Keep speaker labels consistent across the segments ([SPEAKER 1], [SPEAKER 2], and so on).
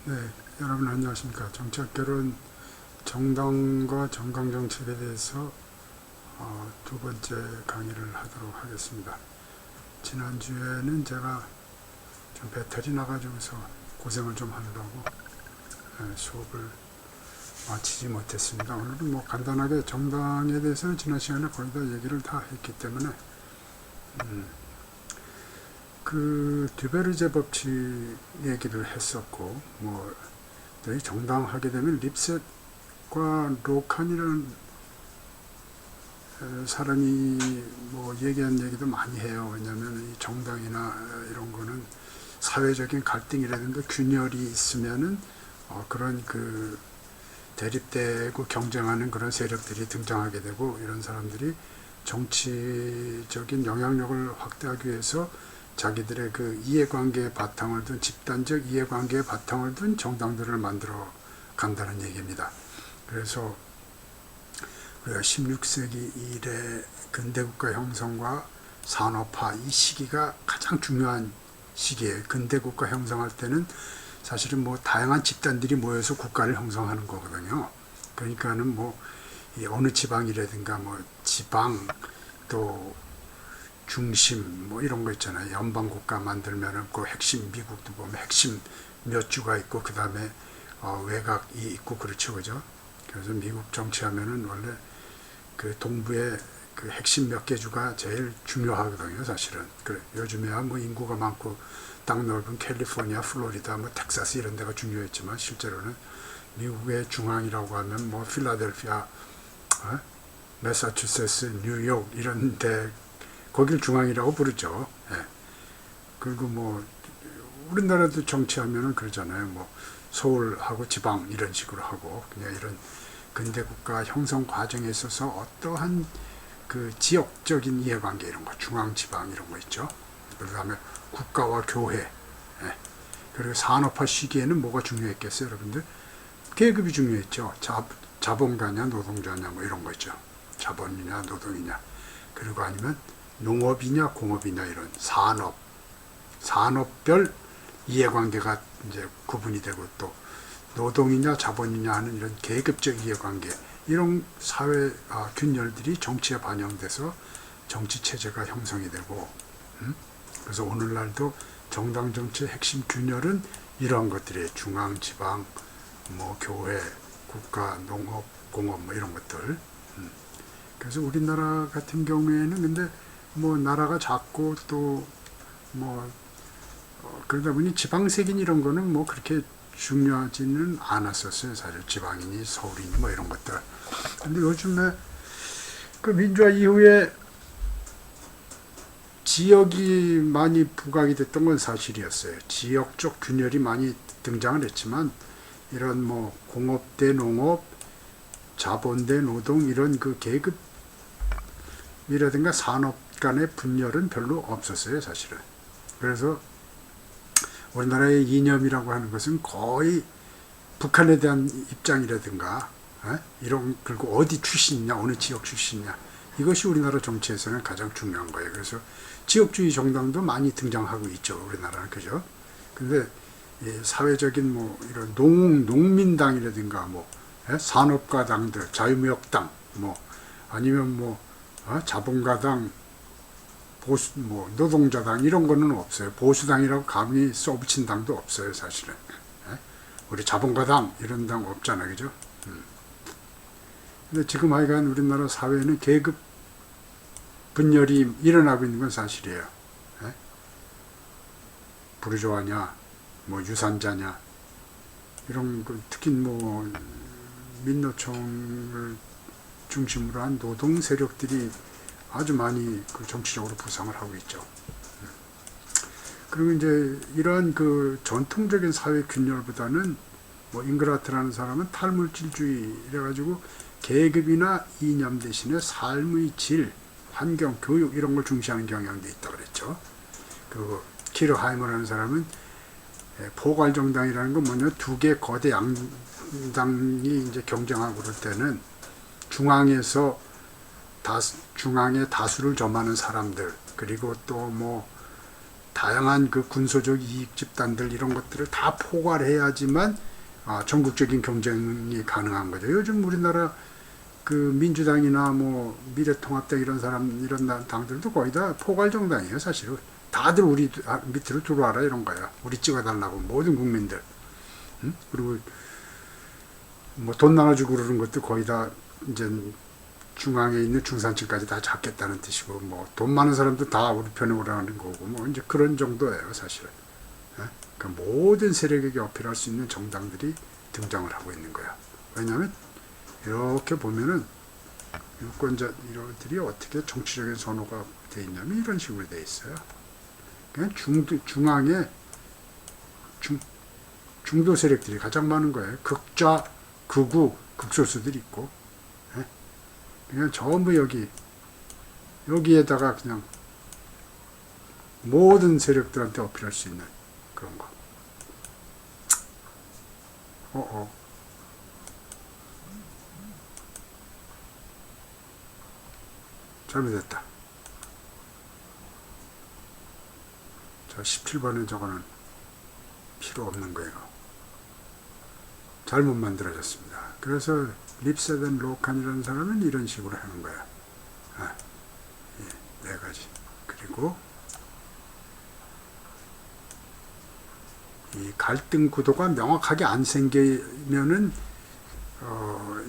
[SPEAKER 1] 네, 여러분 안녕하십니까. 정치학개론 정당과 정강정책에 대해서 두 번째 강의를 하도록 하겠습니다. 지난주에는 제가 좀 배탈이 나가지고서 고생을 좀 하느라고 수업을 마치지 못했습니다. 오늘은 뭐 간단하게 정당에 대해서는 지난 시간에 거의 다 얘기를 다 했기 때문에 그 듀베르제 법칙 얘기를 했었고, 뭐 정당하게 되면 립셋과 로칸이라는 사람이 뭐 얘기한 얘기도 많이 해요. 왜냐하면 이 정당이나 이런 거는 사회적인 갈등이라든가 균열이 있으면은 그런 그 대립되고 경쟁하는 그런 세력들이 등장하게 되고, 이런 사람들이 정치적인 영향력을 확대하기 위해서 자기들의 그 이해관계의 바탕을 둔, 집단적 이해관계의 바탕을 둔 정당들을 만들어 간다는 얘기입니다. 그래서 우리가 16세기 이래 근대국가 형성과 산업화, 이 시기가 가장 중요한 시기예요. 근대국가 형성할 때는 사실은 뭐 다양한 집단들이 모여서 국가를 형성하는 거거든요. 그러니까는 뭐 어느 지방이라든가 뭐 지방 또 중심 뭐 이런 거 있잖아요. 연방국가 만들면은 그 핵심, 미국도 보면 핵심 몇 주가 있고 그 다음에 외곽이 있고 그렇죠, 그죠? 그래서 미국 정치하면은 원래 그 동부의 그 핵심 몇 개 주가 제일 중요하거든요, 사실은. 그래, 요즘에야 뭐 인구가 많고 땅 넓은 캘리포니아, 플로리다, 뭐 텍사스 이런 데가 중요했지만, 실제로는 미국의 중앙이라고 하면 뭐 필라델피아, 매사추세츠, 뉴욕 이런 데, 거길 중앙이라고 부르죠. 예. 그리고 뭐 우리나라도 정치하면은 그러잖아요. 뭐 서울하고 지방 이런 식으로 하고, 그냥 이런 근대국가 형성 과정에 있어서 어떠한 그 지역적인 이해관계 이런 거, 중앙 지방 이런 거 있죠. 그 다음에 국가와 교회, 예. 그리고 산업화 시기에는 뭐가 중요했겠어요, 여러분들? 계급이 중요했죠. 자본가냐 노동자냐 뭐 이런 거 있죠. 자본이냐 노동이냐. 그리고 아니면 농업이냐 공업이냐 이런 산업별 이해관계가 이제 구분이 되고, 또 노동이냐 자본이냐 하는 이런 계급적 이해관계, 이런 사회 균열들이 정치에 반영돼서 정치 체제가 형성이 되고, 그래서 오늘날도 정당 정치의 핵심 균열은 이러한 것들이에요. 중앙, 지방, 뭐 교회, 국가, 농업, 공업 뭐 이런 것들. 그래서 우리나라 같은 경우에는 근데 뭐 나라가 작고 또 뭐 그러다 보니 지방색인 이런 거는 뭐 그렇게 중요하지는 않았었어요. 사실 지방이니 서울이니 뭐 이런 것들. 근데 요즘에 그 민주화 이후에 지역이 많이 부각이 됐던 건 사실이었어요. 지역적 균열이 많이 등장을 했지만, 이런 뭐 공업 대 농업, 자본 대 노동 이런 그 계급이라든가 산업 간의 분열은 별로 없었어요, 사실은. 그래서 우리나라의 이념이라고 하는 것은 거의 북한에 대한 입장이라든가 이런, 그리고 어디 출신이냐, 어느 지역 출신이냐, 이것이 우리나라 정치에서는 가장 중요한 거예요. 그래서 지역주의 정당도 많이 등장하고 있죠, 우리나라는. 그죠? 근데 사회적인 뭐 이런 농민당이라든가 뭐 산업가당들, 자유무역당, 뭐 아니면 뭐 자본가당, 보수, 뭐 노동자당 이런 거는 없어요. 보수당이라고 감히 써붙인 당도 없어요, 사실은. 우리 자본가당 이런 당 없잖아요, 그죠? 근데 지금 하여간 우리나라 사회는 계급 분열이 일어나고 있는 건 사실이에요. 부르주아냐, 뭐 유산자냐, 이런 거, 특히 뭐 민노총을 중심으로 한 노동 세력들이 아주 많이 그 정치적으로 부상을 하고 있죠. 그리고 이제 이러한 그 전통적인 사회 균열보다는, 뭐 잉그라트라는 사람은 탈물질주의 이래가지고 계급이나 이념 대신에 삶의 질, 환경, 교육 이런 걸 중시하는 경향도 있다 그랬죠. 그리고 키르하이머라는 사람은 포괄정당이라는 건 뭐냐, 두 개 거대 양당이 이제 경쟁하고 그럴 때는 중앙에 다수를 점하는 사람들, 그리고 또 뭐 다양한 그 군소적 이익 집단들 이런 것들을 다 포괄해야지만 전국적인 경쟁이 가능한 거죠. 요즘 우리나라 그 민주당이나 뭐 미래통합당 이런 당들도 거의 다 포괄 정당이에요, 사실은. 다들 우리 밑으로 들어와라 이런 거야. 우리 찍어달라고 모든 국민들. 응? 그리고 뭐 돈 나눠주고 그러는 것도 거의 다 이제 중앙에 있는 중산층까지 다 잡겠다는 뜻이고, 뭐 돈 많은 사람도 다 우리 편에 오라는 거고, 뭐 이제 그런 정도예요, 사실은. 그러니까 모든 세력에게 어필할 수 있는 정당들이 등장을 하고 있는 거야. 왜냐하면 이렇게 보면은 유권자들이 어떻게 정치적인 선호가 돼 있냐면 이런 식으로 돼 있어요. 그냥 중앙에 중도 세력들이 가장 많은 거예요. 극좌, 극우, 극소수들이 있고, 그냥 전부 여기에다가 그냥 모든 세력들한테 어필할 수 있는 그런 거. 잘못됐다. 저 17번에 저거는 필요 없는 거예요. 잘못 만들어졌습니다. 그래서 립세덴 로칸이라는 사람은 이런 식으로 하는 거야. 네 가지. 그리고 이 갈등 구도가 명확하게 안 생기면은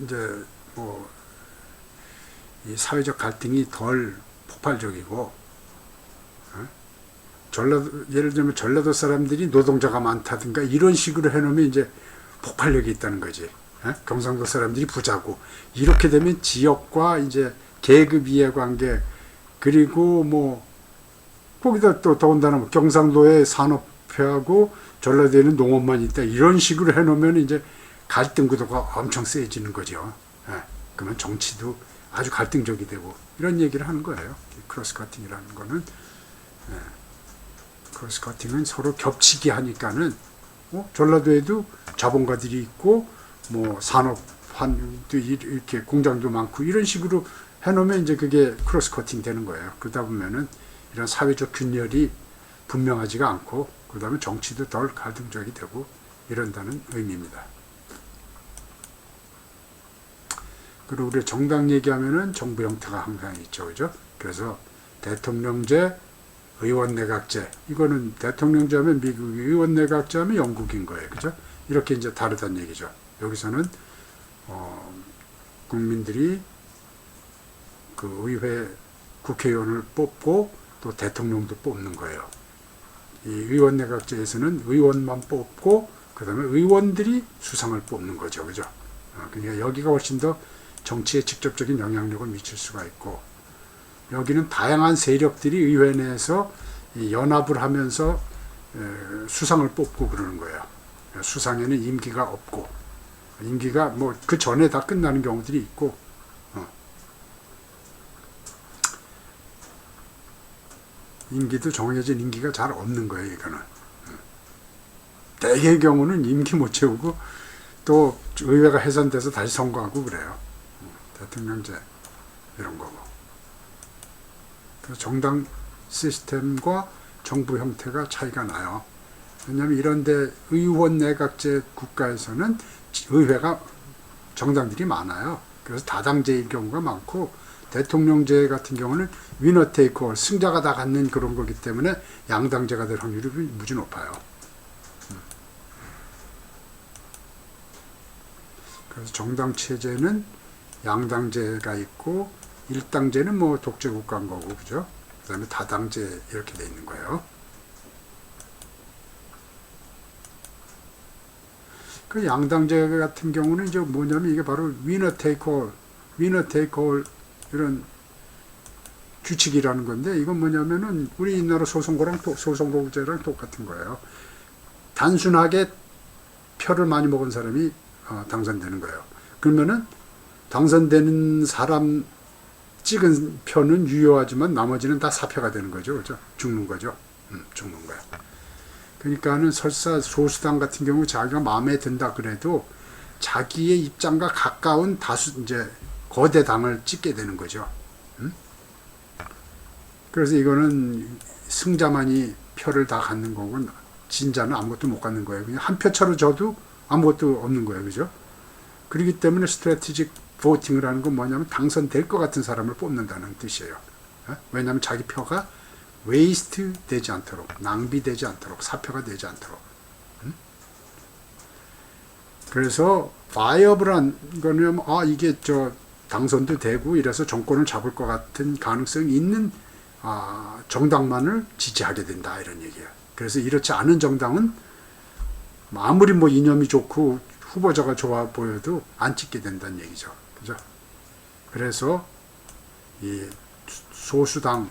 [SPEAKER 1] 이제 뭐 이 사회적 갈등이 덜 폭발적이고, 예를 들면 전라도 사람들이 노동자가 많다든가 이런 식으로 해놓으면 이제 폭발력이 있다는 거지. 경상도 사람들이 부자고, 이렇게 되면 지역과 이제 계급 이해관계, 그리고 뭐 거기다 또 더군다나 뭐 경상도에 산업회하고 전라도에는 농업만 있다 이런 식으로 해놓으면 이제 갈등 구도가 엄청 세지는 거죠. 그러면 정치도 아주 갈등적이 되고 이런 얘기를 하는 거예요. 크로스커팅이라는 거는, 크로스커팅은 서로 겹치기 하니까는 전라도에도 자본가들이 있고 뭐 산업환도 이렇게 공장도 많고 이런 식으로 해놓으면 이제 그게 크로스커팅 되는 거예요. 그러다 보면은 이런 사회적 균열이 분명하지가 않고, 그러다 보면 정치도 덜 갈등적이 되고 이런다는 의미입니다. 그리고 우리 정당 얘기하면은 정부 형태가 항상 있죠, 그죠? 그래서 대통령제, 의원 내각제, 이거는 대통령제 하면 미국, 의원 내각제 하면 영국인 거예요, 그죠? 이렇게 이제 다르다는 얘기죠. 여기서는 국민들이 그 의회 국회의원을 뽑고 또 대통령도 뽑는 거예요. 이 의원 내각제에서는 의원만 뽑고 그다음에 의원들이 수상을 뽑는 거죠, 그죠? 그러니까 여기가 훨씬 더 정치에 직접적인 영향력을 미칠 수가 있고, 여기는 다양한 세력들이 의회 내에서 연합을 하면서 수상을 뽑고 그러는 거예요. 수상에는 임기가 없고, 임기가 뭐 그 전에 다 끝나는 경우들이 있고, 임기도 정해진 임기가 잘 없는 거예요, 이거는. 대개의 경우는 임기 못 채우고 또 의회가 해산돼서 다시 선거하고 그래요. 대통령제 이런 거고. 그래서 정당 시스템과 정부 형태가 차이가 나요. 왜냐하면 이런데 의원 내각제 국가에서는 의회가 정당들이 많아요. 그래서 다당제일 경우가 많고, 대통령제 같은 경우는 위너 테이크 올, 승자가 다 갖는 그런 거기 때문에 양당제가 될 확률이 무지 높아요. 그래서 정당 체제는 양당제가 있고, 일당제는 뭐 독재국가인 거고, 그죠? 그 다음에 다당제 이렇게 돼 있는 거예요. 그 양당제 같은 경우는 이제 뭐냐면 이게 바로 위너 테이크 올 이런 규칙이라는 건데, 이건 뭐냐면은 우리나라 소선거제랑 똑같은 거예요. 단순하게 표를 많이 먹은 사람이 당선되는 거예요. 그러면은 당선되는 사람 찍은 표는 유효하지만 나머지는 다 사표가 되는 거죠. 그렇죠? 죽는 거죠. 죽는 거야. 그러니까는 설사 소수당 같은 경우 자기가 마음에 든다 그래도 자기의 입장과 가까운 다수 이제 거대 당을 찍게 되는 거죠. 그래서 이거는 승자만이 표를 다 갖는 거고 진자는 아무것도 못 갖는 거예요. 그냥 한 표 차로 져도 아무것도 없는 거예요. 그죠? 그렇기 때문에 스트래티직 보팅을 하는 건 뭐냐면 당선될 것 같은 사람을 뽑는다는 뜻이에요. 왜냐하면 자기 표가 웨이스트 되지 않도록, 낭비되지 않도록, 사표가 되지 않도록. 그래서 바이어블한 거는 이게 당선도 되고 이래서 정권을 잡을 것 같은 가능성이 있는 정당만을 지지하게 된다 이런 얘기예요. 그래서 이렇지 않은 정당은 아무리 뭐 이념이 좋고 후보자가 좋아 보여도 안 찍게 된다는 얘기죠. 그죠? 그래서 이 소수당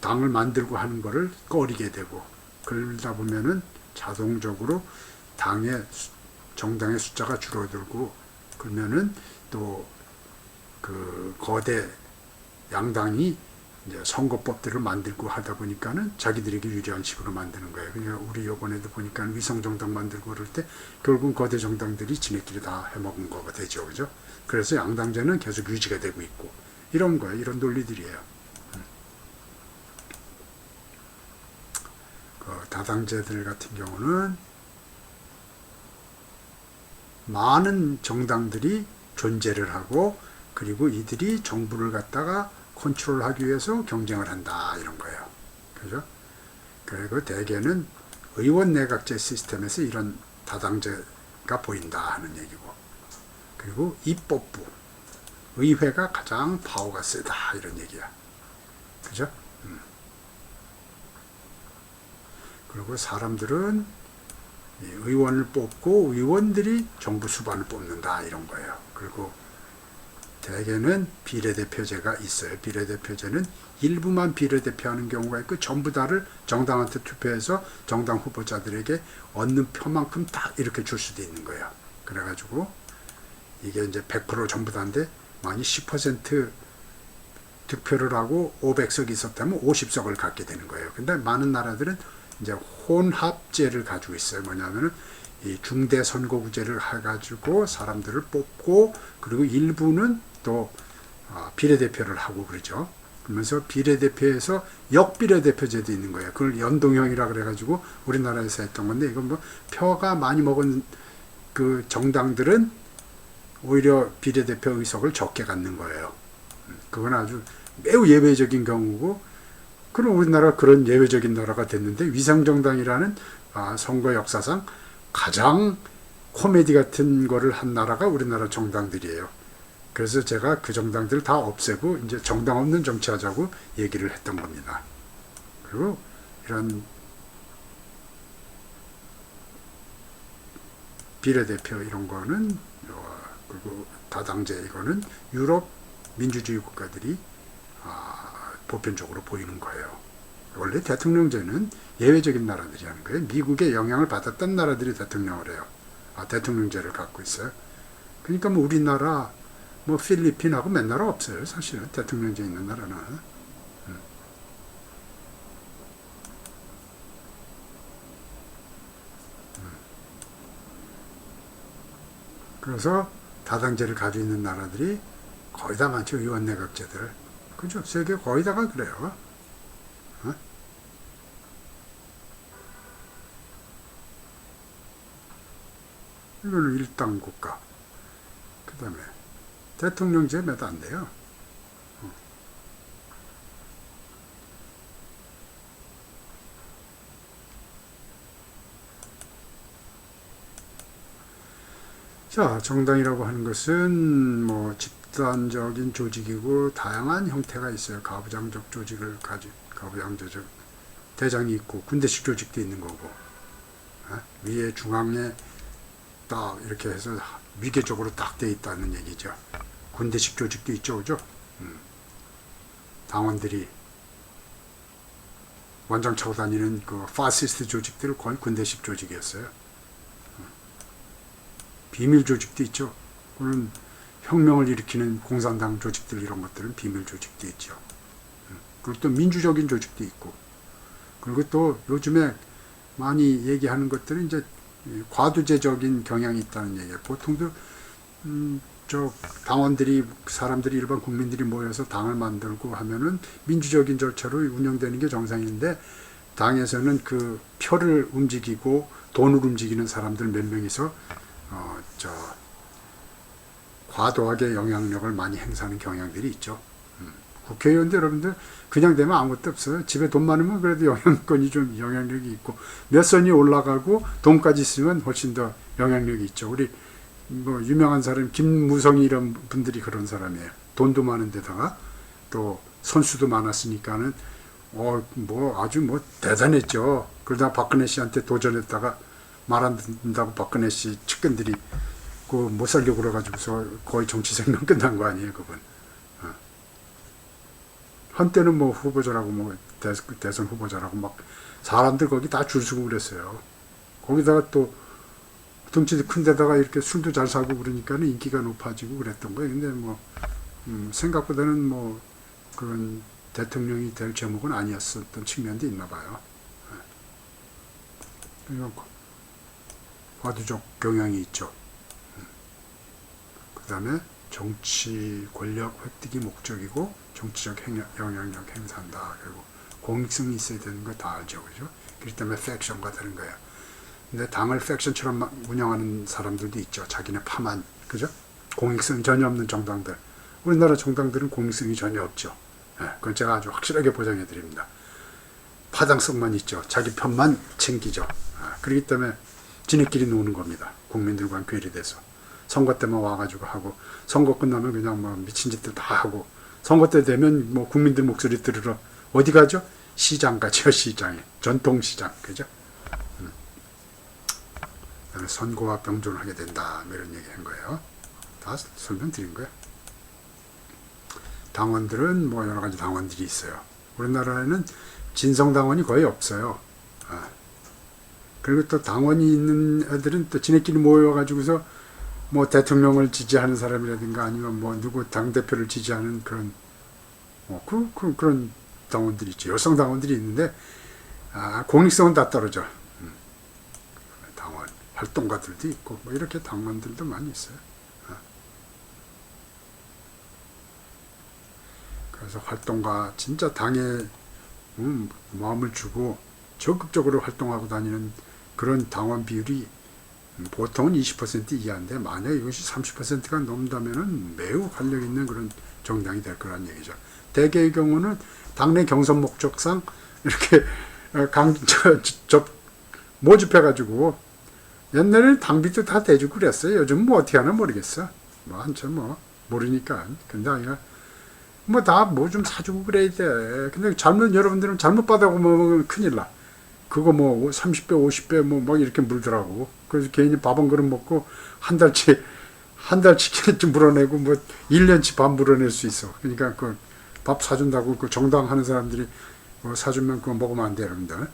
[SPEAKER 1] 당을 만들고 하는 거를 꺼리게 되고 그러다 보면은 자동적으로 정당의 숫자가 줄어들고 그러면은 또 그 거대 양당이 이제 선거법들을 만들고 하다 보니까는 자기들에게 유리한 식으로 만드는 거예요. 그러니까 우리 이번에도 보니까 위성정당 만들고 그럴 때 결국은 거대 정당들이 지네끼리 다 해먹은 거가 되죠. 그죠? 그래서 양당제는 계속 유지가 되고 있고 이런 거예요. 이런 논리들이에요. 그 다당제들 같은 경우는 많은 정당들이 존재를 하고 그리고 이들이 정부를 갖다가 컨트롤하기 위해서 경쟁을 한다 이런 거예요. 그죠? 그리고 대개는 의원 내각제 시스템에서 이런 다당제가 보인다 하는 얘기고 그리고 입법부 의회가 가장 파워가 세다 이런 얘기야. 그죠? 그리고 사람들은 의원을 뽑고 의원들이 정부 수반을 뽑는다 이런 거예요. 그리고 대개는 비례대표제가 있어요. 비례대표제는 일부만 비례대표하는 경우가 있고 전부 다를 정당한테 투표해서 정당 후보자들에게 얻는 표만큼 딱 이렇게 줄 수도 있는 거예요. 그래가지고 이게 이제 100% 전부 다인데 만약 10% 득표를 하고 500석이 있었다면 50석을 갖게 되는 거예요. 근데 많은 나라들은 이제 혼합제를 가지고 있어요. 뭐냐면은 이 중대 선거구제를 해가지고 사람들을 뽑고 그리고 일부는 또 비례대표를 하고 그러죠. 그러면서 비례대표에서 역비례대표제도 있는 거예요. 그걸 연동형이라 그래가지고 우리나라에서 했던 건데 이건 뭐 표가 많이 먹은 그 정당들은 오히려 비례대표 의석을 적게 갖는 거예요. 그건 아주 매우 예외적인 경우고 그럼 우리나라 그런 예외적인 나라가 됐는데 위성정당이라는 선거 역사상 가장 코미디 같은 거를 한 나라가 우리나라 정당들이에요. 그래서 제가 그 정당들을 다 없애고 이제 정당 없는 정치하자고 얘기를 했던 겁니다. 그리고 이런 비례대표 이런 거는 그리고 다당제 이거는 유럽 민주주의 국가들이 보편적으로 보이는 거예요. 원래 대통령제는 예외적인 나라들이 하는 거예요. 미국의 영향을 받았던 나라들이 대통령을 해요. 대통령제를 갖고 있어요. 그러니까 뭐 우리나라, 뭐 필리핀하고 몇 나라 없어요. 사실은 대통령제 있는 나라는. 그래서 다당제를 가지고 있는 나라들이 거의 다 많죠. 의원 내각제들. 그죠? 세계 거의 다가 그래요. 이거는 일당 국가. 그 다음에 대통령제 몇 안 돼요. 자, 정당이라고 하는 것은 뭐 집단적인 조직이고 다양한 형태가 있어요. 가부장적 조직을 가지고 가부장적 대장이 있고 군대식 조직도 있는 거고 위에 중앙에 딱 이렇게 해서 위계적으로 딱 돼 있다는 얘기죠. 군대식 조직도 있죠, 그죠? 당원들이 원장 차고 다니는 그 파시스트 조직들은 거의 군대식 조직이었어요. 비밀 조직도 있죠. 그는 혁명을 일으키는 공산당 조직들 이런 것들은 비밀 조직도 있죠. 그리고 또 민주적인 조직도 있고 그리고 또 요즘에 많이 얘기하는 것들은 이제 과두제적인 경향이 있다는 얘기예요. 보통도 저 당원들이 사람들이 일반 국민들이 모여서 당을 만들고 하면은 민주적인 절차로 운영되는 게 정상인데 당에서는 그 표를 움직이고 돈을 움직이는 사람들 몇 명이서 저 과도하게 영향력을 많이 행사하는 경향들이 있죠. 국회의원들 여러분들 그냥 되면 아무것도 없어요. 집에 돈 많으면 그래도 영향권이 좀 영향력이 있고 몇 선이 올라가고 돈까지 있으면 훨씬 더 영향력이 있죠. 우리 뭐 유명한 사람 김무성이 이런 분들이 그런 사람이에요. 돈도 많은 데다가 또 선수도 많았으니까는 뭐 아주 뭐 대단했죠. 그러다가 박근혜 씨한테 도전했다가 말 안 듣는다고 박근혜 씨 측근들이 그 못 살려고 그래가지고서 거의 정치 생명 끝난 거 아니에요, 그분. 한때는 뭐 후보자라고 뭐 대선 후보자라고 막 사람들 거기 다 줄 서고 그랬어요. 거기다가 또 덩치도 큰 데다가 이렇게 술도 잘 사고 그러니까는 인기가 높아지고 그랬던 거예요. 근데 뭐 생각보다는 뭐 그런 대통령이 될 제목은 아니었었던 측면도 있나 봐요. 과도적 경향이 있죠. 그 다음에 정치 권력 획득이 목적이고 정치적 영향력 행사한다. 그리고 공익성이 있어야 되는 거 다 알죠, 그죠? 그렇기 때문에 팩션가 되는 거예요. 근데 당을 팩션처럼 운영하는 사람들도 있죠. 자기네 파만, 그죠? 공익성 전혀 없는 정당들. 우리나라 정당들은 공익성이 전혀 없죠. 그건 제가 아주 확실하게 보장해 드립니다. 파당성만 있죠. 자기 편만 챙기죠. 그렇기 때문에 지네끼리 노는 겁니다. 국민들과 괴리돼서. 선거 때만 와가지고 하고, 선거 끝나면 그냥 뭐 미친 짓들 다 하고, 선거 때 되면 뭐 국민들 목소리 들으러 어디 가죠? 시장 가죠, 시장에. 전통시장, 그죠? 선거와 병존하게 된다, 뭐 이런 얘기 한 거예요. 다 설명드린 거예요. 당원들은 뭐 여러 가지 당원들이 있어요. 우리나라에는 진성당원이 거의 없어요. 그리고 또 당원이 있는 애들은 또 지네끼리 모여가지고서 뭐 대통령을 지지하는 사람이라든가 아니면 뭐 누구 당대표를 지지하는 그런 그런 당원들이 있죠. 여성 당원들이 있는데 공익성은 다 떨어져. 당원 활동가들도 있고 뭐 이렇게 당원들도 많이 있어요. 그래서 활동가 진짜 당에 마음을 주고 적극적으로 활동하고 다니는 그런 당원 비율이 보통은 20% 이하인데 만약 이것이 30%가 넘는다면은 매우 활력 있는 그런 정당이 될 거란 얘기죠. 대개의 경우는 당내 경선 목적상 이렇게 모집해가지고 옛날에는 당비도 다 대주고 그랬어요. 요즘 뭐 어떻게 하나 모르겠어. 뭐 한참 뭐 모르니까. 근데 아니가 뭐 다 뭐 좀 사주고 그래야 돼. 근데 여러분들은 잘못 받아보면 큰일 나. 그거 뭐 30배, 50배 뭐 막 이렇게 물더라고. 그래서 괜히 밥 한 그릇 먹고 한 달치 물어내고 뭐 1년치 밥 물어낼 수 있어. 그러니까 그 밥 사준다고 그 정당 하는 사람들이 뭐 사주면 그거 먹으면 안 돼, 여러분들.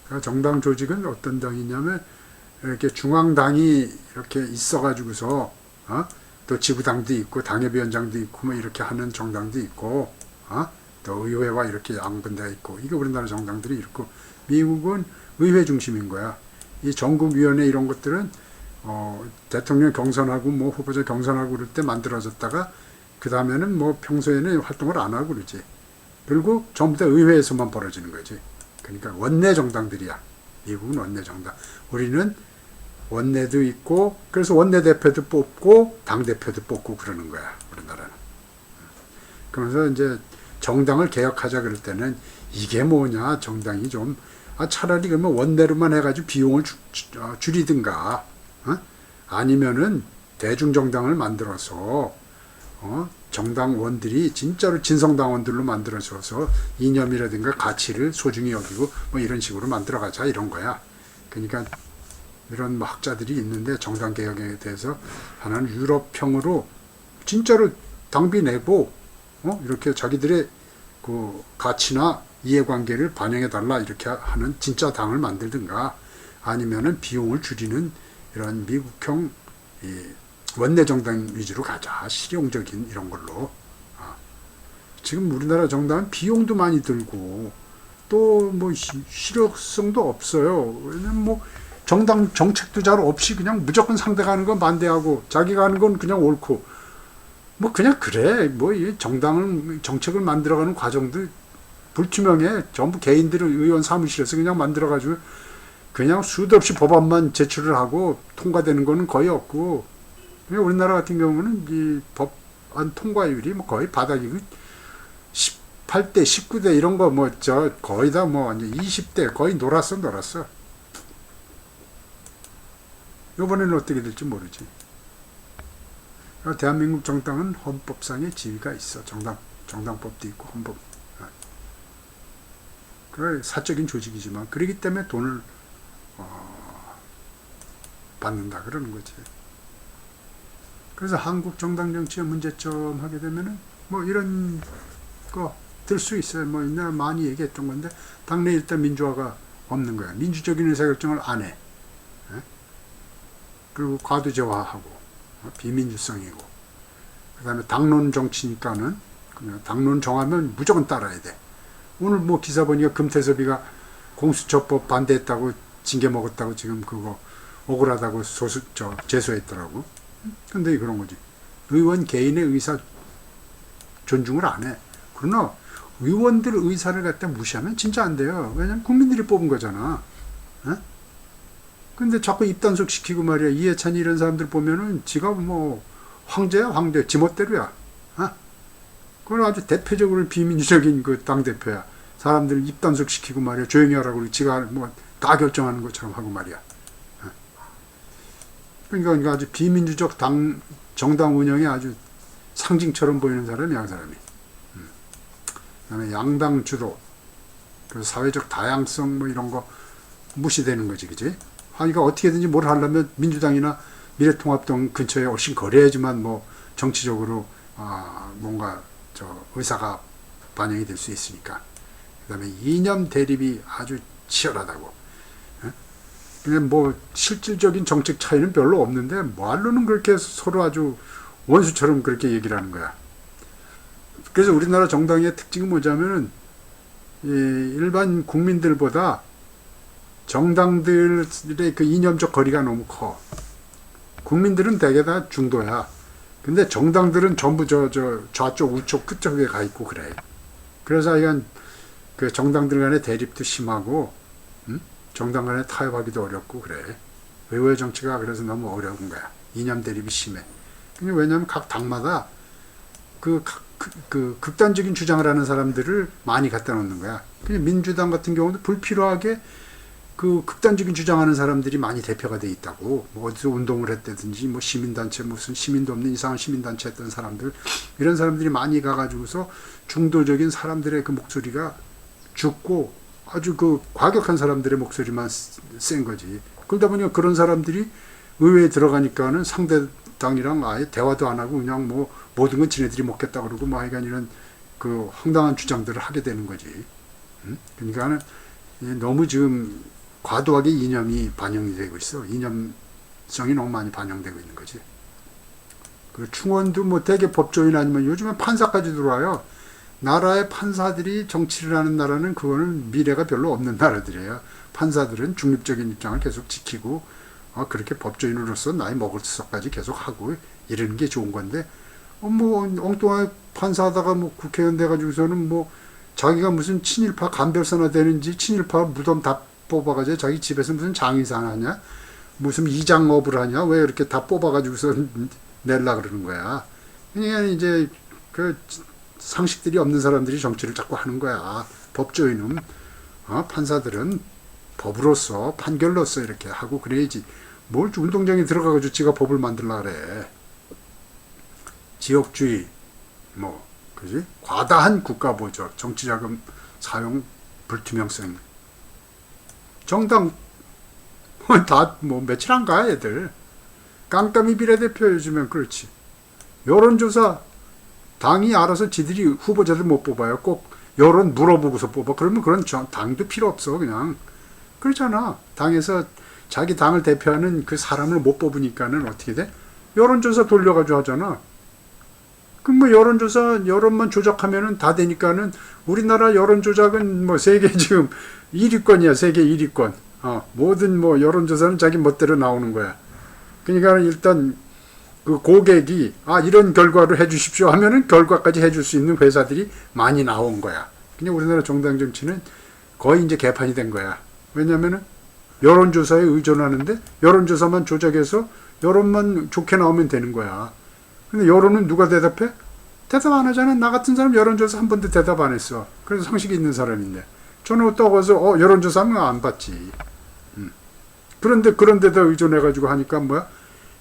[SPEAKER 1] 그러니까 정당 조직은 어떤 당이냐면 이렇게 중앙당이 이렇게 있어가지고서 또 지부당도 있고 당협위원장도 있고 뭐 이렇게 하는 정당도 있고 또 의회와 이렇게 양분되어 있고 이게 우리나라 정당들이 있고 미국은 의회 중심인 거야. 이 전국위원회 이런 것들은 대통령 경선하고 뭐 후보자 경선하고 그럴 때 만들어졌다가 그 다음에는 뭐 평소에는 활동을 안 하고 그러지. 그리고 전부 다 의회에서만 벌어지는 거지. 그러니까 원내 정당들이야. 미국은 원내 정당. 우리는 원내도 있고 그래서 원내대표도 뽑고 당대표도 뽑고 그러는 거야. 우리나라는. 그러면서 이제 정당을 개혁하자 그럴 때는 이게 뭐냐 정당이 좀 차라리 그러면 원내로만 해가지고 비용을 줄이든가 아니면은 대중정당을 만들어서 정당원들이 진짜로 진성당원들로 만들어줘서 이념이라든가 가치를 소중히 여기고 뭐 이런 식으로 만들어가자 이런 거야. 그러니까 이런 뭐 학자들이 있는데 정당 개혁에 대해서 하나는 유럽형으로 진짜로 당비 내고 이렇게 자기들의 그 가치나 이해관계를 반영해달라 이렇게 하는 진짜 당을 만들든가 아니면은 비용을 줄이는 이런 미국형 원내 정당 위주로 가자. 실용적인 이런 걸로. 지금 우리나라 정당은 비용도 많이 들고 또 뭐 실효성도 없어요. 왜냐면 뭐 정당 정책도 잘 없이 그냥 무조건 상대가 하는 건 반대하고 자기가 하는 건 그냥 옳고 뭐 그냥 그래. 뭐 이 정책을 만들어가는 과정도 불투명해. 전부 개인들은 의원 사무실에서 그냥 만들어가지고 그냥 수도 없이 법안만 제출을 하고 통과되는 거는 거의 없고, 우리나라 같은 경우는 이 법안 통과율이 뭐 거의 바닥이고 18대, 19대 이런 거 뭐 저 거의 다 뭐 20대 거의 놀았어. 이번에는 어떻게 될지 모르지. 대한민국 정당은 헌법상의 지위가 있어. 정당법도 있고 헌법. 그 사적인 조직이지만 그렇기 때문에 돈을 받는다 그러는 거지. 그래서 한국 정당 정치의 문제점 하게 되면은 뭐 이런 거 들 수 있어요. 뭐 내가 많이 얘기했던 건데 당내 일단 민주화가 없는 거야. 민주적인 의사결정을 안 해. 그리고 과도제화하고 비민주성이고, 그 다음에 당론 정치니까는 그냥 당론 정하면 무조건 따라야 돼. 오늘 뭐 기사 보니까 금태섭이가 공수처법 반대했다고 징계 먹었다고 지금 그거 억울하다고 제소했더라고. 근데 그런 거지. 의원 개인의 의사 존중을 안 해. 그러나 의원들 의사를 갖다 무시하면 진짜 안 돼요. 왜냐면 국민들이 뽑은 거잖아. 근데 자꾸 입단속 시키고 말이야. 이해찬이 이런 사람들 보면은 지가 뭐 황제야, 황제. 지멋대로야. 그건 아주 대표적으로 비민주적인 그 당대표야. 사람들 입단속 시키고 말이야. 조용히 하라고 그러고 지가 뭐 다 결정하는 것처럼 하고 말이야. 그러니까 아주 비민주적 정당 운영이 아주 상징처럼 보이는 사람이야, 그 사람이. 그다음에 양당 주도, 그 사회적 다양성 뭐 이런 거 무시되는 거지, 그지? 그러니까 어떻게든지 뭘 하려면 민주당이나 미래통합당 근처에 훨씬 거래야지만 뭐 정치적으로 뭔가 의사가 반영이 될 수 있으니까. 그다음에 이념 대립이 아주 치열하다고. 그냥 뭐 실질적인 정책 차이는 별로 없는데 말로는 그렇게 서로 아주 원수처럼 그렇게 얘기를 하는 거야. 그래서 우리나라 정당의 특징이 뭐냐면은 일반 국민들보다 정당들의 그 이념적 거리가 너무 커. 국민들은 대개 다 중도야. 근데 정당들은 전부 좌쪽 우측 끝쪽에 가 있고 그래. 그래서 이건 그 정당들 간의 대립도 심하고, 정당 간에 타협하기도 어렵고 그래. 외의 정치가 그래서 너무 어려운 거야. 이념 대립이 심해. 왜냐하면 각 당마다 그 극단적인 주장을 하는 사람들을 많이 갖다 놓는 거야. 그냥 민주당 같은 경우도 불필요하게 그 극단적인 주장하는 사람들이 많이 대표가 돼 있다고. 뭐 어디서 운동을 했다든지 뭐 시민단체 무슨 시민도 없는 이상한 시민단체 했던 사람들, 이런 사람들이 많이 가가지고서 중도적인 사람들의 그 목소리가 죽고 아주 그 과격한 사람들의 목소리만 센 거지. 그러다 보니까 그런 사람들이 의회에 들어가니까는 상대당이랑 아예 대화도 안 하고 그냥 뭐 모든 건 지네들이 먹겠다 그러고 뭐 하여간 이런 그 황당한 주장들을 하게 되는 거지. 그러니까는 너무 지금 과도하게 이념이 반영이 되고 있어. 이념성이 너무 많이 반영되고 있는 거지. 그 충원도 뭐 대개 법조인 아니면 요즘에 판사까지 들어와요. 나라의 판사들이 정치를 하는 나라는 그거는 미래가 별로 없는 나라들이에요. 판사들은 중립적인 입장을 계속 지키고 그렇게 법조인으로서 나이 먹을서까지 계속 하고 이러는 게 좋은 건데 뭐 엉뚱하게 판사하다가 뭐 국회의원 돼가지고서는 뭐 자기가 무슨 친일파 간별사나 되는지 친일파 무덤 다 뽑아가지고 자기 집에서 무슨 장의사 하냐 무슨 이장업을 하냐 왜 이렇게 다 뽑아가지고서 낼라 그러는 거야. 그러니까 이제 그 상식들이 없는 사람들이 정치를 자꾸 하는 거야. 법조인은 판사들은 법으로서 판결로서 이렇게 하고 그래야지. 뭘 운동장에 들어가가지고 지가 법을 만들라 그래. 지역주의 뭐 그지? 과다한 국가 보조, 정치자금 사용 불투명성. 정당 다 뭐 며칠 안 가 애들. 깜깜이 비례대표 요즘엔 그렇지. 여론조사 당이 알아서 지들이 후보자들 못 뽑아요. 꼭 여론 물어보고서 뽑아. 그러면 그런 당도 필요 없어. 그냥 그렇잖아. 당에서 자기 당을 대표하는 그 사람을 못 뽑으니까는 어떻게 돼? 여론조사 돌려가지고 하잖아. 그럼 뭐 여론만 조작하면은 다 되니까는 우리나라 여론조작은 뭐 세계 지금 1위권이야. 세계 1위권. 모든 뭐 여론조사는 자기 멋대로 나오는 거야. 그러니까 일단 그 고객이 이런 결과를 해주십시오 하면은 결과까지 해줄 수 있는 회사들이 많이 나온 거야. 그냥 우리나라 정당 정치는 거의 이제 개판이 된 거야. 왜냐면은 여론조사에 의존하는데 여론조사만 조작해서 여론만 좋게 나오면 되는 거야. 근데 여론은 누가 대답해? 대답 안 하잖아. 나 같은 사람 여론조사 한 번도 대답 안 했어. 그래서 상식이 있는 사람인데. 저는 또 가서 여론조사 하면 안 받지. 그런데 그런 데다 의존해가지고 하니까 뭐야?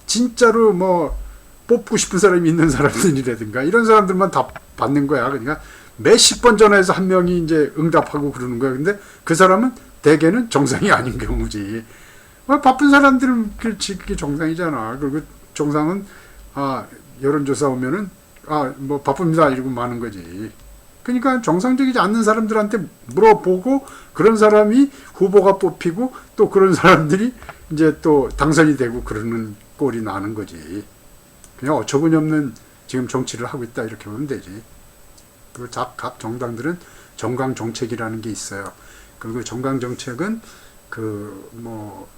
[SPEAKER 1] 진짜로 뭐 뽑고 싶은 사람이 있는 사람들이라든가 이런 사람들만 다 받는 거야. 그러니까 몇십 번 전화해서 한 명이 이제 응답하고 그러는 거야. 근데 그 사람은 대개는 정상이 아닌 경우지. 바쁜 사람들은 그게 정상이잖아. 그리고 정상은 여론조사 오면은 뭐 바쁩니다 이러고 마는 거지. 그러니까 정상적이지 않는 사람들한테 물어보고 그런 사람이 후보가 뽑히고 또 그런 사람들이 이제 또 당선이 되고 그러는 꼴이 나는 거지. 그냥 어처구니없는 지금 정치를 하고 있다 이렇게 보면 되지. 그리고 각 정당들은 정강 정책이라는 게 있어요. 그리고 정강 정책은 뭐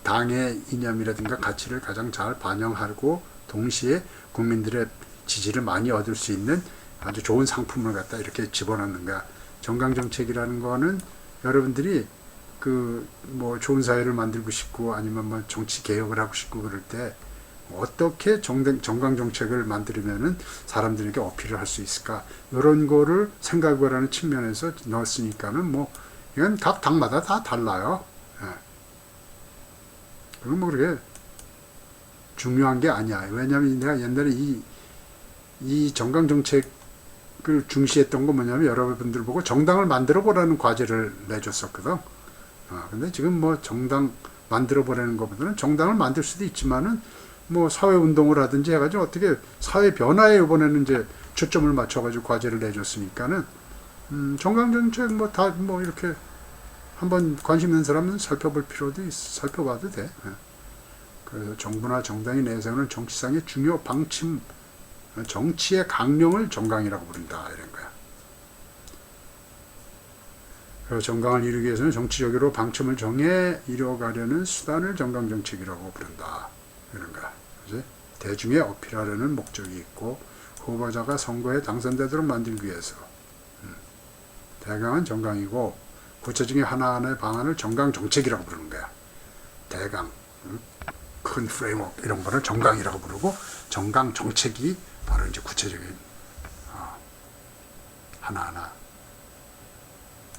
[SPEAKER 1] 당의 이념이라든가 가치를 가장 잘 반영하고 동시에 국민들의 지지를 많이 얻을 수 있는 아주 좋은 상품을 갖다 이렇게 집어넣는 거야. 정강 정책이라는 거는 여러분들이 뭐 좋은 사회를 만들고 싶고 아니면 뭐 정치 개혁을 하고 싶고 그럴 때 어떻게 정강 정책을 만들면은 사람들에게 어필을 할 수 있을까? 이런 거를 생각을 측면에서 넣었으니까는 뭐 이건 각 당마다 다 달라요. 그건 뭐 그렇게 중요한 게 아니야. 왜냐하면 내가 옛날에 이 정강 정책을 중시했던 건 뭐냐면 여러분들 보고 정당을 만들어 보라는 과제를 내줬었거든. 근데 지금 뭐 정당 만들어 보라는 것보다는 정당을 만들 수도 있지만은 뭐 사회 운동을 하든지 해가지고 어떻게 사회 변화에 이번에는 이제 초점을 맞춰가지고 과제를 내줬으니까는 정강 정책 뭐 다 뭐 이렇게 한번 관심 있는 사람은 살펴봐도 돼. 그래서 정부나 정당이 내세우는 정치상의 중요 방침, 정치의 강령을 정강이라고 부른다 이런 거야. 그래서 정강을 이루기 위해서는 정치적으로 방침을 정해 이뤄가려는 수단을 정강 정책이라고 부른다 이런 거야. 그치? 대중에 어필하려는 목적이 있고 후보자가 선거에 당선되도록 만들기 위해서 대강은 정강이고 구체적인 하나하나의 방안을 정강 정책이라고 부르는 거야. 대강, 큰 프레임워크 이런 거를 정강이라고 부르고 정강 정책이 바로 이제 구체적인 하나하나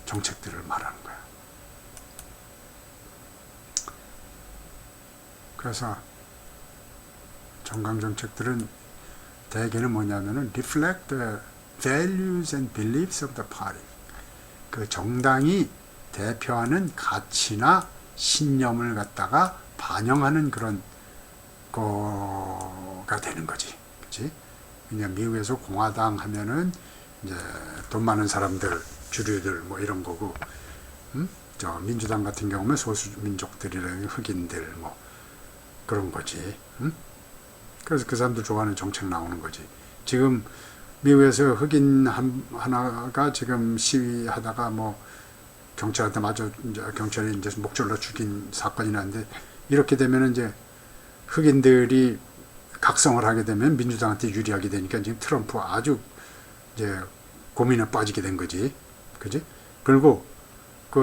[SPEAKER 1] 정책들을 말하는 거야. 그래서 정강 정책들은 대개는 뭐냐면은 reflect the values and beliefs of the party. 그 정당이 대표하는 가치나 신념을 갖다가 반영하는 그런 거가 되는 거지. 그치? 그냥 미국에서 공화당 하면은 이제 돈 많은 사람들, 주류들 뭐 이런 거고, 저 민주당 같은 경우는 소수민족들이랑 흑인들 뭐 그런 거지. 그래서 그 사람들 좋아하는 정책 나오는 거지. 지금 미국에서 흑인 하나가 지금 시위하다가 뭐 경찰한테 경찰이 이제 목졸라 죽인 사건이 났는데 이렇게 되면 이제 흑인들이 각성을 하게 되면 민주당한테 유리하게 되니까 지금 트럼프 아주 이제 고민에 빠지게 된 거지. 그지? 그리고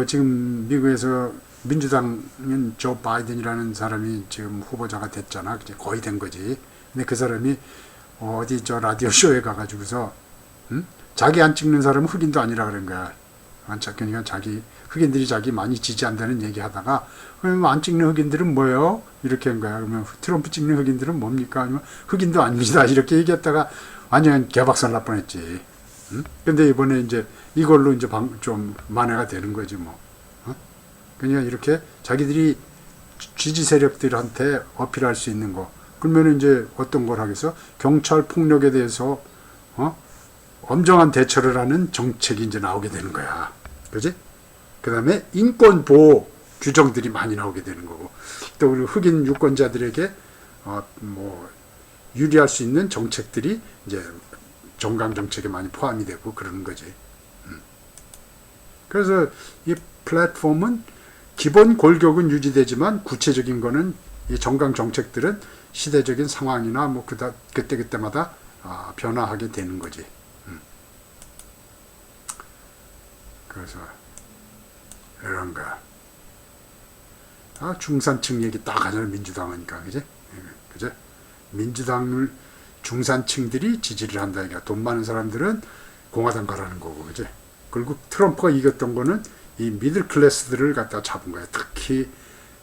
[SPEAKER 1] 지금 미국에서 민주당은 조 바이든이라는 사람이 지금 후보자가 됐잖아. 이제 거의 된 거지. 근데 그 사람이 어디 저 라디오 쇼에 가가지고서 자기 안 찍는 사람은 흑인도 아니라 그런 거야. 그러니까 흑인들이 자기 많이 지지한다는 얘기하다가 그러면 안 찍는 흑인들은 뭐예요? 이렇게 한 거야. 그러면 트럼프 찍는 흑인들은 뭡니까? 아니면 흑인도 아닙니다. 이렇게 얘기했다가 완전 개박살 날 뻔했지. 근데 이번에 이제 이걸로 이제 좀 만회가 되는 거지 뭐. 그냥 이렇게 자기들이 지지 세력들한테 어필할 수 있는 거. 그러면 이제 어떤 걸 하겠어? 경찰 폭력에 대해서 엄정한 대처를 하는 정책이 이제 나오게 되는 거야. 그지? 그 다음에 인권 보호 규정들이 많이 나오게 되는 거고, 또 우리 흑인 유권자들에게 뭐 유리할 수 있는 정책들이 이제 정강 정책에 많이 포함이 되고 그러는 거지. 그래서 이 플랫폼은 기본 골격은 유지되지만 구체적인 거는 이 정강 정책들은 시대적인 상황이나 뭐 그때마다 변화하게 되는 거지. 그래서 이런 거. 중산층 얘기 딱 하잖아, 민주당하니까. 그지? 그죠? 민주당을 중산층들이 지지를 한다. 그러니까 돈 많은 사람들은 공화당 가라는 거고, 그지? 그리고 트럼프가 이겼던 거는 이 미들 클래스들을 갖다 잡은 거야. 특히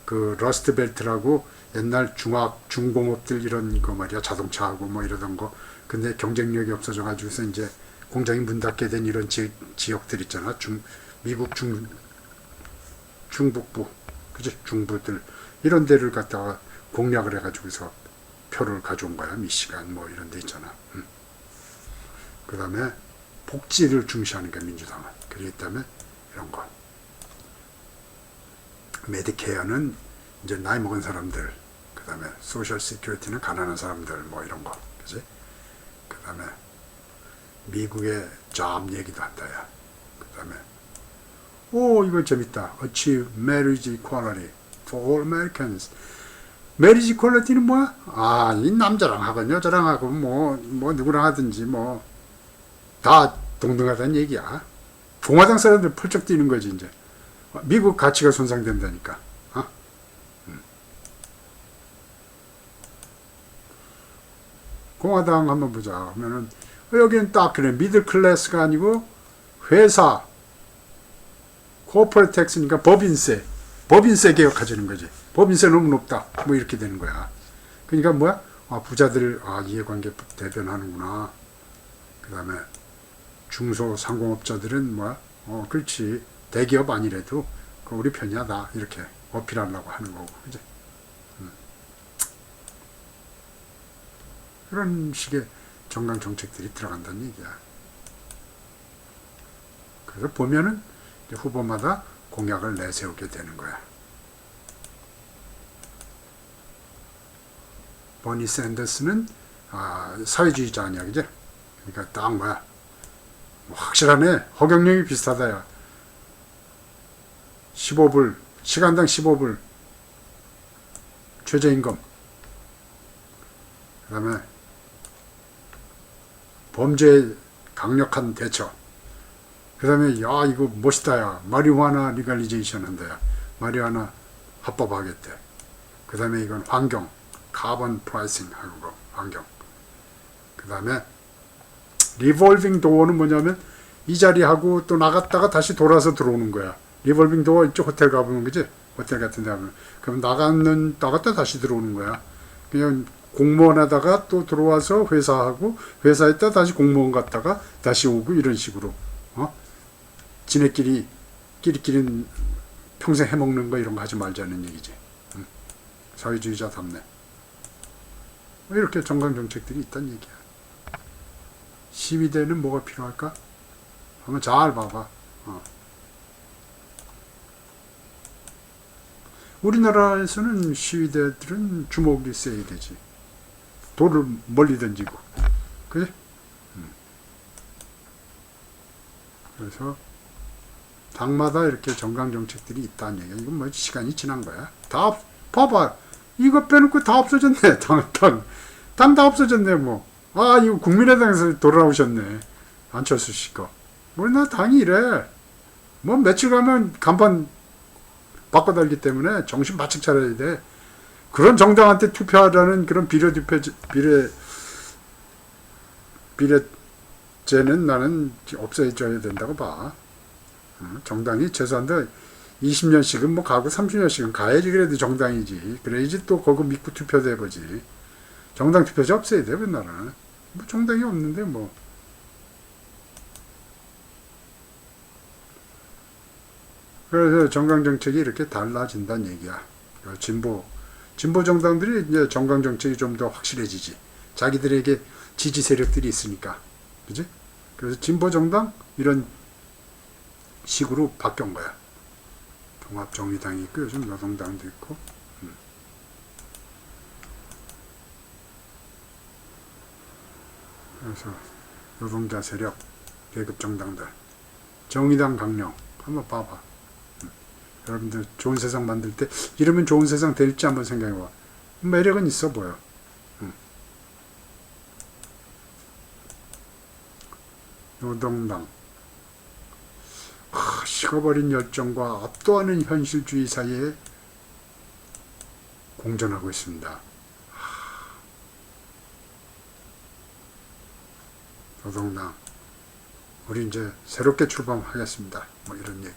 [SPEAKER 1] 그 러스트 벨트라고 옛날 중공업들 이런 거 말이야. 자동차하고 뭐 이러던 거. 근데 경쟁력이 없어져 가지고서 이제 공장이 문 닫게 된 이런 지역들 있잖아. 미국 중북부, 그지? 중부들 이런 데를 갖다가 공략을 해가지고서 표를 가져온 거야. 미시간 뭐 이런 데 있잖아. 그 다음에 복지를 중시하는 게 민주당은. 그렇기 때문에 이런 거. 메디케어는 이제 나이 먹은 사람들, 그 다음에 소셜 시큐리티는 가난한 사람들 뭐 이런 거, 그지? 그 다음에 미국의 잡 얘기도 한다, 야. 그 다음에 이거 재밌다. Achieve marriage equality for all Americans. marriage equality는 뭐야? 이 남자랑 하건 여자랑 하건 뭐 누구랑 하든지 뭐 다 동등하다는 얘기야. 공화당 사람들 펄쩍 뛰는 거지 이제. 미국 가치가 손상된다니까. 공화당 한번 보자. 그러면은 여기는 딱 그래. 미들 클래스가 아니고 회사 코퍼레이트 텍스니까 법인세 개혁하자는 거지. 법인세 너무 높다. 뭐 이렇게 되는 거야. 그러니까 뭐야? 부자들 이해관계 대변하는구나. 그 다음에 중소상공업자들은 뭐야? 그렇지. 대기업 아니래도 우리 편이야 나 이렇게 어필하려고 하는 거고, 그지? 그런 식의 정강 정책들이 들어간다는 얘기야. 그래서 보면은 후보마다 공약을 내세우게 되는 거야. 버니 샌더스는 사회주의자 아니야, 그지? 그러니까 딱 뭐야? 확실하네. 허경영이 비슷하다야. 15불, 시간당 15불 최저임금. 그 다음에 범죄에 강력한 대처. 그 다음에 이거 멋있다 야. 마리화나 리갈리제이션 한다 야. 마리화나 합법하겠대. 그 다음에 이건 환경, 카본 프라이싱 하고 환경. 그 다음에 리볼빙 도어는 뭐냐면 이 자리하고 또 나갔다가 다시 돌아서 들어오는 거야. 리볼빙 도어 이쪽 호텔 가보면, 그지? 호텔 같은 데 가면. 그럼 나갔다 다시 들어오는 거야. 그냥 공무원 하다가 또 들어와서 회사하고, 회사에다 다시 공무원 갔다가 다시 오고, 이런 식으로. 지네끼리, 끼리끼리 평생 해먹는 거 이런 거 하지 말자는 얘기지. 사회주의자답네. 이렇게 정강정책들이 있다는 얘기야. 시위대는 뭐가 필요할까? 한번 잘 봐봐. 우리나라에서는 시위대들은 주먹이 세야 되지. 돌을 멀리 던지고. 그지? 그래서 당마다 이렇게 정강정책들이 있다는 얘기야. 이건 뭐 시간이 지난 거야. 다 봐봐. 이거 빼놓고 다 없어졌네. 당 다 없어졌네 뭐. 이거 국민의당에서 돌아오셨네. 안철수 씨 거. 우리나라 당이 이래. 뭐 며칠 가면 간판 바꿔달기 때문에 정신 바짝 차려야 돼. 그런 정당한테 투표하라는 그런 비례제는 나는 없애줘야 된다고 봐. 정당이 최소한도 20년씩은 뭐 가고 30년씩은 가야지. 그래도 정당이지. 그래야지 또 그거 믿고 투표도 해보지. 정당 투표제 없애야 돼, 우리나라는. 뭐 정당이 없는데 뭐. 그래서 정강정책이 이렇게 달라진다는 얘기야. 진보 정당들이 이제 정강정책이 좀 더 확실해지지. 자기들에게 지지 세력들이 있으니까. 그지? 그래서 진보 정당 이런 식으로 바뀐 거야. 통합정의당이 있고 요즘 노동당도 있고. 그래서 노동자 세력, 계급 정당들, 정의당 강령 한번 봐봐. 여러분들 좋은 세상 만들 때 이러면 좋은 세상 될지 한번 생각해봐. 매력은 있어 보여. 노동당. 식어버린 열정과 압도하는 현실주의 사이에 공존하고 있습니다. 노동당. 우리 이제 새롭게 출범하겠습니다. 뭐 이런 얘기.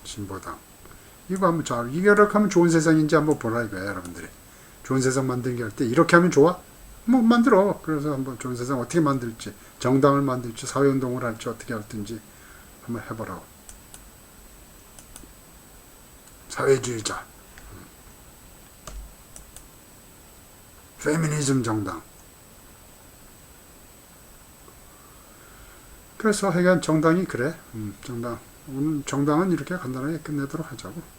[SPEAKER 1] 진보당. 이거 한번 잘, 이렇게 하면 좋은 세상인지 한번 보라 이거야, 여러분들이. 좋은 세상 만들기 할 때 이렇게 하면 좋아? 뭐 만들어. 그래서 한번 좋은 세상 어떻게 만들지, 정당을 만들지, 사회운동을 할지 어떻게 할든지 한번 해보라고. 사회주의자. 페미니즘 정당. 그래서 하여간 정당이 그래. 오늘 정당은 이렇게 간단하게 끝내도록 하자고.